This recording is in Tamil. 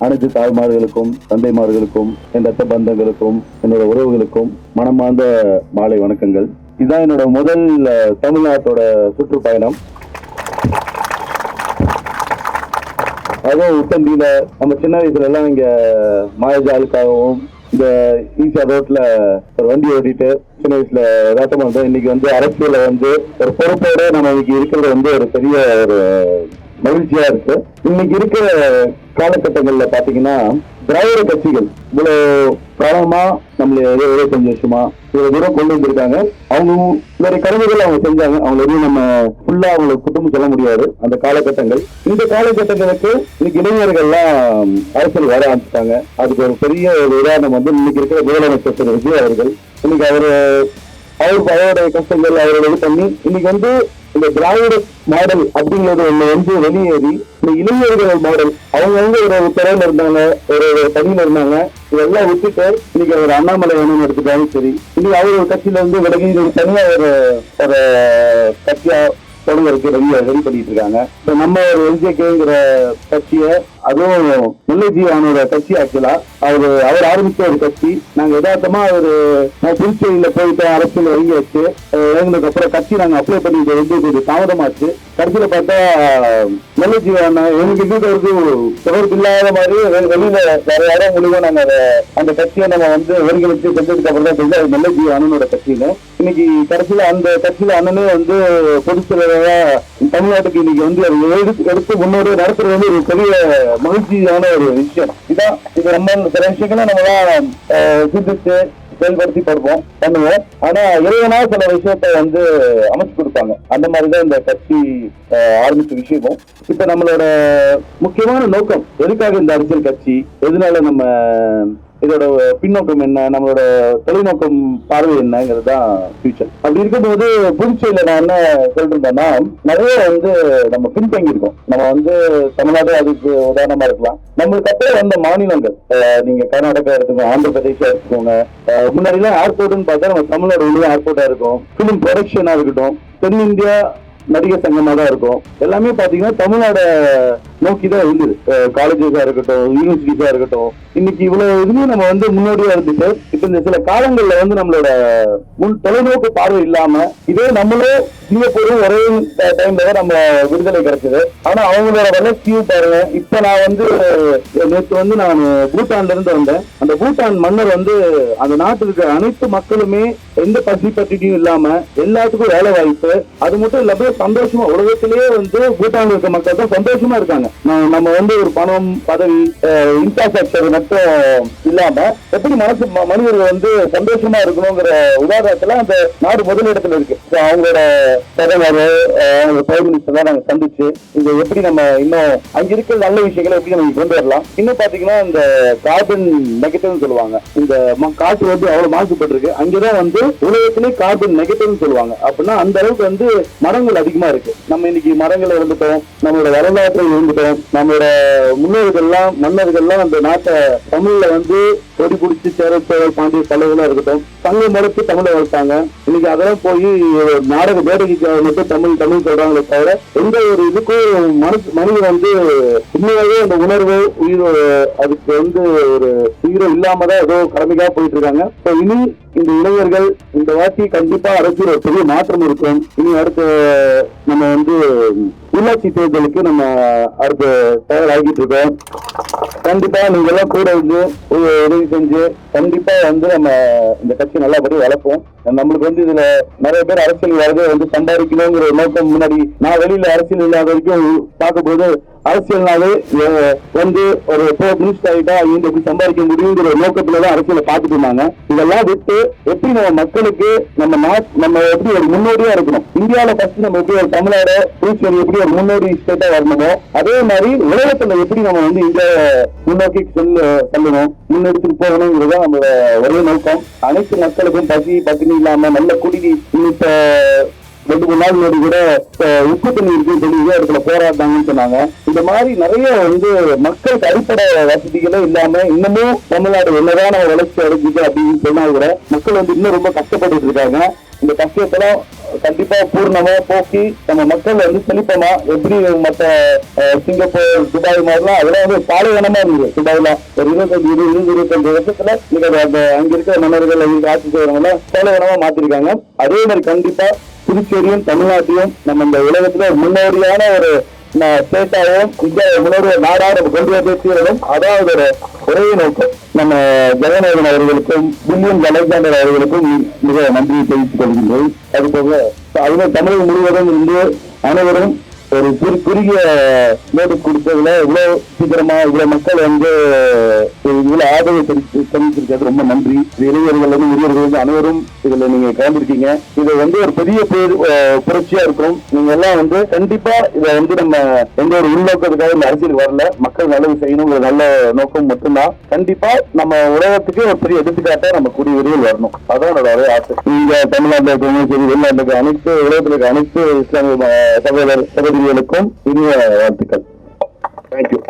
அனைத்து தாய்மார்களுக்கும் தந்தைமார்களுக்கும் என் ரத்த பந்தங்களுக்கும் என்னோட உறவுகளுக்கும் மனமார்ந்த மாலை வணக்கங்கள். இதுதான் என்னோட முதல் தமிழ்நாட்டோட சுற்றுப்பயணம். அதுவும் உத்தந்தியில நம்ம சின்ன வயசுல எல்லாம் இங்க மாயஜாலுக்காகவும் இந்த ஈசா ரோட்ல ஒரு வண்டி ஓட்டிட்டு சின்ன வயசுல ராட்டம் வந்தோம். இன்னைக்கு வந்து அரசியல வந்து ஒரு பொறுப்போட நம்ம இன்னைக்கு இருக்கிறது வந்து ஒரு பெரிய ஒரு மகிழ்ச்சியா இருக்கு. இன்னைக்கு இருக்கிற காலகட்டங்கள்ல பாத்தீங்கன்னா திராவிட கட்சிகள் இவ்வளவு காலமா நம்மள 25 வருஷமா இவ்வளவு தூரம் கொண்டு வந்திருக்காங்க. அவங்க நிறைய கடமைகள் அவங்க செஞ்சாங்க. அவங்க எதுவும் நம்ம ஃபுல்லா அவங்களுக்கு குற்றம் சொல்ல முடியாது. அந்த காலகட்டங்கள் இந்த காலகட்டங்களுக்கு இன்னைக்கு இளைஞர்கள்லாம் அரசியல் வர ஆரம்பிச்சிட்டாங்க. அதுக்கு ஒரு பெரிய ஒரு உதாரணம் வந்து இன்னைக்கு இருக்கிற முதலமைச்சர் திரு விஜய் அவர்கள். இன்னைக்கு அவருடைய கஷ்டங்கள் அவரோட இது பண்ணி இன்னைக்கு வந்து இந்த திராவிட மாடல் அப்படிங்கிறது ஒண்ணு வந்து வெளியேறி இந்த இளைஞர்கள் மாடல் அவங்க ஒரு திறமையில இருந்தாங்க, ஒரு பணியில இருந்தாங்க. இதெல்லாம் விட்டுட்டு இன்னைக்கு ஒரு அண்ணாமலை வேணும்னு எடுத்துட்டாலும் சரி, இன்னைக்கு அவர் ஒரு கட்சியில இருந்து விலகி தனியா ஒரு கட்சியா தொடர்ந்து ரெடி பண்ணிட்டு இருக்காங்க. நம்ம ஒரு எல்ஜேகேங்கிற கட்சியை, அதுவும் முல்லைஜீவானோட கட்சி ஆக்சுவலா அவர் ஆரம்பிச்ச ஒரு கட்சி. நாங்க யதார்த்தமா நான் புதுச்சேரியில போயிட்டு அரசியல் இறங்கியாச்சு. இறங்கினதுக்கு அப்புறம் கட்சி நாங்க அப்ளை பண்ணிட்டு வந்து கொஞ்சம் தாமதமாச்சு. கடைசியில பார்த்தா முல்லைஜீவான எங்களுக்கு தொடர்பு இல்லாத மாதிரி வெளியில வேற யாரும் மூலியமா நாங்க அந்த கட்சியை நம்ம வந்து ஒருங்கிணைச்சு செஞ்சதுக்கு அப்புறம் தான் தெரிஞ்சு அது முல்லைஜீவ அண்ணனோட கட்சின்னு. இன்னைக்கு கடைசியில அந்த கட்சியில அண்ணனே வந்து பொதுச் செயலரா தமிழ்நாட்டுக்கு இன்னைக்கு வந்து எடுத்து முன்னோடி நடத்துறது வந்து ஒரு பெரிய மகிழ்ச்சியான ஒரு விஷயம். இது ரொம்ப சில விஷயங்களை நம்ம தான் சிந்திச்சு செயல்படுத்தி பண்ணுவோம். ஆனா இறைவனா சில விஷயத்த வந்து அமைச்சு கொடுப்பாங்க. அந்த மாதிரிதான் இந்த கட்சி ஆரம்பிச்ச விஷயமும். இப்ப நம்மளோட முக்கியமான நோக்கம் எதுக்காக இந்த அரசியல் கட்சி, எதனால நம்ம இதோட பின்னோக்கம் என்ன, நம்மளோட தொலைநோக்கம் பார்வை என்னங்கிறதுதான் ஃபியூச்சர். அப்படி இருக்கும்போது புதுச்சேரியில நான் என்ன சொல்றேன்னா, நிறைய வந்து நம்ம பின்தங்கி இருக்கோம். நம்ம வந்து தமிழ்நாடு அதுக்கு உதாரணமா இருக்கலாம். நம்மளுக்கு அப்புறம் வந்த மாநிலங்கள் நீங்க கர்நாடகா எடுத்துக்கோங்க, ஆந்திர பிரதேசா எடுத்துக்கோங்க. முன்னாடி எல்லாம் ஏர்போர்ட்னு பார்த்தா நம்ம தமிழ்நாடு ஒன்றும் ஏர்போர்ட்டா இருக்கும். பிலிம் ப்ரொடக்ஷனா இருக்கட்டும், தென்னிந்தியா நடிகர் சங்கமா தான் இருக்கும். எல்லாமே பாத்தீங்கன்னா தமிழ்நாட நோக்கிதான் இருந்தது. காலேஜஸா இருக்கட்டும், யூனிவர்சிட்டிஸா இருக்கட்டும். இன்னைக்கு இவ்வளவு இதுலயும் நம்ம வந்து முன்னோடியா இருந்துட்டு இப்ப இந்த சில காலங்கள்ல வந்து நம்மளோட தொலைநோக்கு பார்வை இல்லாம இதே நம்மளே சிங்கப்பூரும் ஒரே டைம்ல தான் நம்ம விடுதலை கிடைச்சது. ஆனா அவங்களோட வளர்ச்சியும் பாருங்க. இப்ப நான் வந்து நேற்று வந்து நான் பூட்டான்ல இருந்து வந்தேன். அந்த பூட்டான் மன்னர் வந்து அந்த நாட்டில் இருக்கிற அனைத்து மக்களுமே எந்த பசி பட்டியும் இல்லாம எல்லாத்துக்கும் வேலை வாய்ப்பு. அது மட்டும் இல்லாம சந்தோஷமா உலகத்திலேயே வந்து பூட்டான்ல இருக்க மக்கள் தான் சந்தோஷமா இருக்காங்க. நம்ம வந்து ஒரு பணம், பதவி, இன்ஃப்ராஸ்ட்ரக்சர் மட்டும் இல்லாம எப்படி மனிதர்கள் வந்து சந்தோஷமா இருக்கணுங்கிற உதாரணத்துல அந்த நாடு முதலிடத்துல இருக்கு. அவங்களோட பிரதமர், பிரைம் மினிஸ்டர் தான் நாங்க சந்திச்சு இந்த எப்படி நம்ம இன்னும் அங்க இருக்கிற நல்ல விஷயங்களை எப்படி நம்ம கொண்டு வரலாம். இன்னும் பாத்தீங்கன்னா இந்த கார்பன் நெகட்டிவ்னு சொல்லுவாங்க. இந்த காற்று வந்து அவ்வளவு மாசுபட்டு இருக்கு. அங்கதான் வந்து உலகத்திலே கார்பன் நெகட்டிவ்னு சொல்லுவாங்க. அப்படின்னா அந்த அளவுக்கு வந்து மரங்கள் அதிகமா இருக்கு. நம்ம இன்னைக்கு மரங்கள் இருந்துட்டோம், நம்மளோட வரலாற்றை இருந்துட்டோம். நம்மளோட முன்னோர்கள்லாம் மன்னர்கள்லாம் அந்த நாட்டை தமிழ்ல வந்து கொடி பிடிச்சி சேர பாண்டிய தலைவர்களா இருக்கட்டும், தங்க மறுத்து தமிழை வளர்த்தாங்க. இன்னைக்கு அதெல்லாம் போய் நாடக வேடிக்கை மட்டும் தமிழ் சொல்றாங்களே தவிர எந்த ஒரு இதுக்கும் மனிதன் வந்து உண்மையாவே அந்த உணர்வு உயிர் அதுக்கு வந்து ஒரு உயிரை இல்லாமதான் ஏதோ கடமைக்காக போயிட்டு இருக்காங்க. இனி இந்த இளைஞர்கள் இந்த வாட்டி கண்டிப்பா அரசியல் ஒரு பெரிய மாற்றம் இருக்கும். இனி அடுத்த நம்ம வந்து உள்ளாட்சி தேர்தலுக்கு நம்ம அடுத்த தயாராகிட்டு இருக்கோம். கண்டிப்பா நீங்க எல்லாம் கூட வந்து உதவி செஞ்சு கண்டிப்பா வந்து நம்ம இந்த கட்சி நல்லபடியா வளர்ப்போம். நம்மளுக்கு வந்து இதுல நிறைய பேர் அரசியல் வரது வந்து சம்பாதிக்கணுங்கிற நோக்கம். முன்னாடி நான் வெளியில அரசியல் இல்லாத வரைக்கும் பார்க்கும்போது அரசியல்னாலே வந்து ஒரு மினிஸ்டர் ஆகிட்டா எப்படி சம்பாதிக்க முடியுங்கிற ஒரு நோக்கத்துலதான் அரசியலை பார்த்துட்டு இருந்தாங்க. இதெல்லாம் விட்டு எப்படி நம்ம மக்களுக்கு நம்ம எப்படி ஒரு முன்னோடியா இருக்கணும். இந்தியாவில ஃபர்ஸ்ட் நம்ம எப்படி ஒரு தமிழ்நாடு புதுச்சேரி எப்படி ஒரு முன்னோடி ஸ்டேட்டா வரணுமோ அதே மாதிரி உலகத்துல எப்படி நம்ம வந்து இந்தியா முன்னோக்கி செல்லணும், முன்னெடுத்துட்டு போகணுங்கிறதா நம்மளோட ஒரே நோக்கம். அனைத்து மக்களுக்கும் பட்டினி இல்லாம நல்ல குடிநீர். இப்ப 2-3 நாள் முன்னாடி கூட உப்பு தண்ணி இருக்குன்னு சொல்லி இடத்துல போராட்டாங்கன்னு சொன்னாங்க. இந்த மாதிரி நிறைய வந்து மக்களுக்கு அடிப்படை வசதிகளே இல்லாம இன்னமும் தமிழ்நாடு என்னதான் வளர்ச்சி அடைஞ்சிது அப்படின்னு சொன்னா கூட மக்கள் வந்து இன்னும் ரொம்ப கஷ்டப்பட்டு இருக்காங்க. இந்த கஷ்டத்தெல்லாம் கண்டிப்பா பூர்ணமா போக்கி நம்ம மக்கள் வந்து செழிப்பமா எப்படி மற்ற சிங்கப்பூர் துபாய் மாதிரிலாம் அதெல்லாம் வந்து பாலைவனமா இருந்தது. துபாய்லாம் ஒரு 25 வருஷத்துல அங்க இருக்கிற மன்னர்கள் ஆட்சி செய்யறவங்க எல்லாம் பாலைவனமா மாத்திருக்காங்க. அதே மாதிரி கண்டிப்பா புதுச்சேரியும் தமிழ்நாட்டையும் நம்ம இந்த உலகத்துல முன்னோடியான ஒரு ஸ்டேட்டாகவும் இந்தியாவை முன்னோடிய நாடாக நம்ம கொண்டு வந்து அதாவது ஒரு ஒரே நோக்கம் நம்ம ஜெகநாதன் அவர்களுக்கும் வில்லியம் அலெக்சாண்டர் அவர்களுக்கும் மிக நன்றியை தெரிவித்துக் கொள்கின்றேன். அது போக அதுவே தமிழகம் முழுவதும் இருந்து அனைவரும் ஒரு குறுகிய நோட்டீஸ் கொடுத்ததுல இவ்வளவு சீக்கிரமா இவ்வளவு மக்கள் வந்து இவ்வளவு ஆதரவு தெரிவிச்சிருக்கிறது ரொம்ப நன்றி. இளைஞர்கள் முதியவர்கள் அனைவரும் இதுல நீங்க கலந்துருக்கீங்க. இது வந்து ஒரு பெரிய புரட்சியா இருக்கும். நீங்க எல்லாம் வந்து கண்டிப்பா இதை வந்து நம்ம எந்த ஒரு உள்நோக்கத்துக்காக இந்த அரசியல் வரல, மக்கள் நல்லது செய்யணும் ஒரு நல்ல நோக்கம் மட்டும்தான். கண்டிப்பா நம்ம உலகத்துக்கு ஒரு பெரிய எடுத்துக்காட்டா நம்ம கூடிய விரைவில் வரணும். அதான் என்னோட ஒரே ஆசை. இங்க தமிழ்நாட்டில் இருக்கவங்க சரி, வெளிநாட்டில் இருக்க அனைத்து உலகத்தில் இருக்க அனைத்து இஸ்லாமிய சகோதரர்களுக்கும் இனிய வாழ்த்துக்கள். தேங்க்யூ.